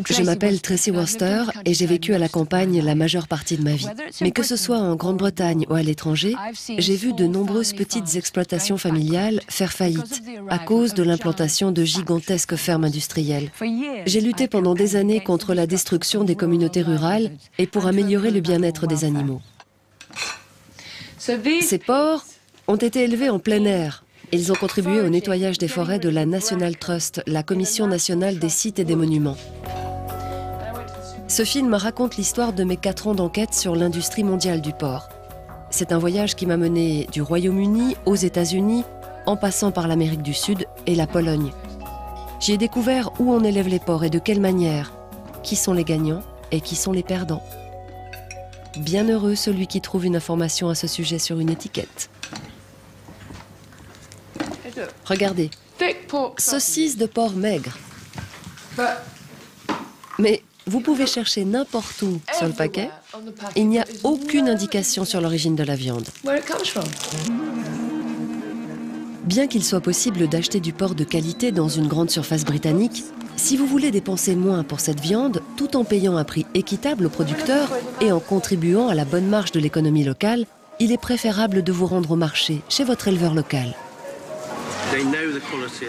Je m'appelle Tracy Worster et j'ai vécu à la campagne la majeure partie de ma vie. Mais que ce soit en Grande-Bretagne ou à l'étranger, j'ai vu de nombreuses petites exploitations familiales faire faillite à cause de l'implantation de gigantesques fermes industrielles. J'ai lutté pendant des années contre la destruction des communautés rurales et pour améliorer le bien-être des animaux. Ces porcs ont été élevés en plein air. Ils ont contribué au nettoyage des forêts de la National Trust, la Commission nationale des sites et des monuments. Ce film raconte l'histoire de mes 4 ans d'enquête sur l'industrie mondiale du porc. C'est un voyage qui m'a mené du Royaume-Uni aux États-Unis, en passant par l'Amérique du Sud et la Pologne. J'y ai découvert où on élève les porcs et de quelle manière, qui sont les gagnants et qui sont les perdants. Bien heureux celui qui trouve une information à ce sujet sur une étiquette. Regardez, saucisse de porc maigre. Mais vous pouvez chercher n'importe où sur le paquet, il n'y a aucune indication sur l'origine de la viande. Bien qu'il soit possible d'acheter du porc de qualité dans une grande surface britannique, si vous voulez dépenser moins pour cette viande, tout en payant un prix équitable aux producteurs et en contribuant à la bonne marge de l'économie locale, il est préférable de vous rendre au marché, chez votre éleveur local.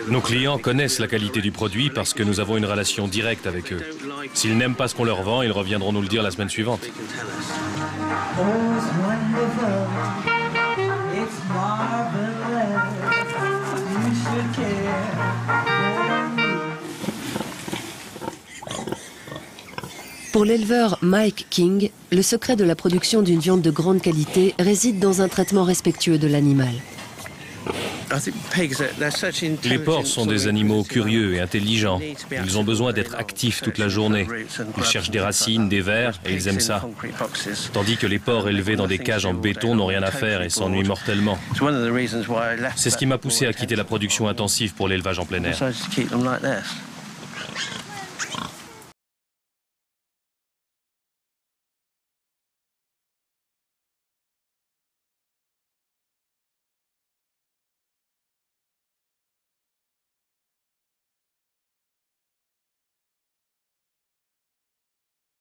Nos clients connaissent la qualité du produit parce que nous avons une relation directe avec eux. S'ils n'aiment pas ce qu'on leur vend, ils reviendront nous le dire la semaine suivante. Pour l'éleveur Mike King, le secret de la production d'une viande de grande qualité réside dans un traitement respectueux de l'animal. Les porcs sont des animaux curieux et intelligents. Ils ont besoin d'être actifs toute la journée. Ils cherchent des racines, des vers, et ils aiment ça. Tandis que les porcs élevés dans des cages en béton n'ont rien à faire et s'ennuient mortellement. C'est ce qui m'a poussé à quitter la production intensive pour l'élevage en plein air.